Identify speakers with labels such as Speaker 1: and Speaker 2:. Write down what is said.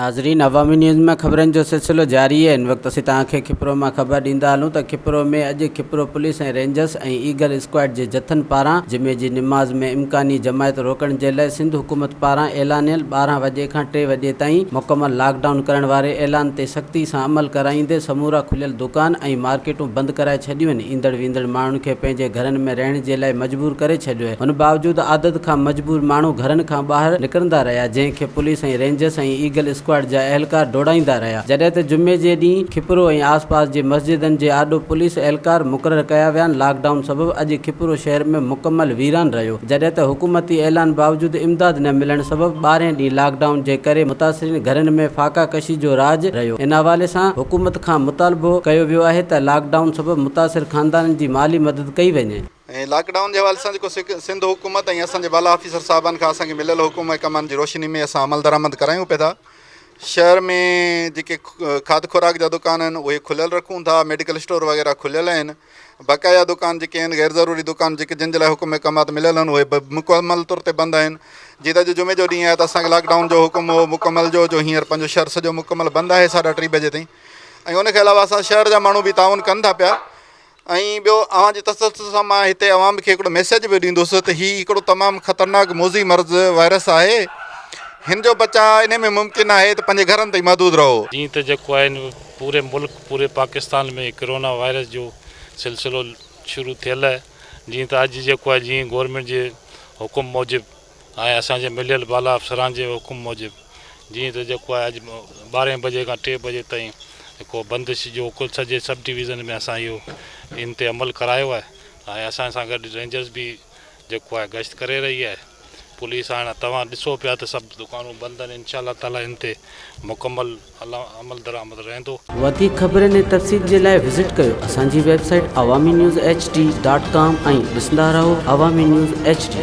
Speaker 1: नाज़रीन, अवामी न्यूज़ में ख़बरनि जो सिलसिलो जारी है। इन वक्त असीं तव्हांखे खिपरो में ख़बर ॾींदा हलूं त खिपरो में अॼु खिपरो पुलिस ऐं रेंजर्स ऐं ईगल स्क्वाड जे जथनि पारां जुमे जी निमाज़ में इम्कानी जमायत रोकण जे लाइ सिंध हुकूमत पारां ऐलानियल 12 वॼे खां 3 वॼे ताईं मुकमल लॉकडाउन करण वारे ऐलान ते सख़्ती सां अमल कराईंदे समूरा खुलियल दुकान ऐं मार्केटूं बंदि कराए छॾियूं आहिनि। ईंदड़ वेंदड़ माण्हुनि खे पंहिंजे घरनि में रहण जे लाइ मजबूर करे छॾियो आहे। हुन बावजूदि आदत खां मजबूर माण्हू घरनि खां ॿाहिरि निकिरंदा रहिया, जंहिंखे पुलिस ऐं रेंजर्स ऐं ईगल स्क्वाड जा एहलकार दौड़ाईंदा रहिया। जॾहिं त जुमे जे ॾींहुं खिपरो ऐं आसपास जे मस्जिदनि जे आॾो पुलिस एहलकार मुक़ररु कया विया आहिनि। लॉकडाउन सबबि अॼु खिपरो शहर में मुकमल वीरान रहियो, जॾहिं त हुकूमती ऐलान बावजूदि इमदाद न मिलण सबबि 12 ॾींहं लॉकडाउन जे करे मुतासिरीन घरनि में फाका कशी जो राज रहियो। इन हवाले सां हुकूमत खां मुतालबो कयो वियो आहे त लॉकडाउन सबबि मुतासिर खानदाननि जी माली मदद कई वञे।
Speaker 2: लॉकडाउन जे हवाले सां जेको सिंध हुकूमत ऐं असांजे बाला ऑफिसर साहबनि खां असांखे मिलियल हुकुम कमनि जी रोशनी में असां अमल दरामद करायूं पिया था। शहर में जेके खाद खुराक जा दुकान आहिनि उहे खुलियल रखूं था, मेडिकल स्टोर वग़ैरह खुलियल आहिनि। बक़ाया दुकान जेके आहिनि गैर ज़रूरी दुकान जेके जिन जे लाइ हुकुम कमात मिलियल आहिनि उहे मुकमल तौर ते बंदि आहिनि। जीअं त अॼु जुमे जो ॾींहुं आहे त असांखे लॉकडाउन जो हुकुम हो मुकमल जो हींअर पंहिंजो शहर सॼो मुकमल बंदि आहे 3:30 बजे ताईं। ऐं उनखे अलावा असां शहर जा माण्हू बि ताउन कनि था पिया। ऐं ॿियो अव्हां जे तसल्सुल सां मां हिते अवाम खे हिकिड़ो मैसेज बि ॾींदुसि त हीउ हिकिड़ो तमामु ख़तरनाक मोज़ी मर्ज़ वायरस आहे। हिन जो बचा इन में मुमकिन आहे त पंहिंजे घरनि ताईं महदूद रहो।
Speaker 3: जीअं त जेको आहे पूरे मुल्क पूरे पाकिस्तान में कोरोना वायरस जो सिलसिलो शुरू थियल आहे। जीअं त अॼु जेको आहे जीअं गवर्नमेंट जे हुकुम मूजिबि ऐं असांजे मिलियल बाला अफ़सरान जे हुकुम मूजिबि जीअं त जेको आहे अॼु 12 बजे खां 3 बजे ताईं जेको बंदिश जो सॼे सब डिवीज़न में असां इहो इन ते अमल करायो आहे। ऐं असां सां गॾु रेंजर्स बि जेको आहे गश्त करे रही आहे। पुलिस हाणे तव्हां ॾिसो पिया त सभु दुकानूं बंदि आहिनि। इंशाअल्लाह ताला इन ते मुकमल अमल दरामद रहंदो।
Speaker 1: वधीक ख़बरनि ऐं तफ़सील जे लाइ विज़िट कयो असांजी वेबसाइट awamiNewsHD.com ऐं ॾिसंदा रहो अवामी न्यूज़ HD।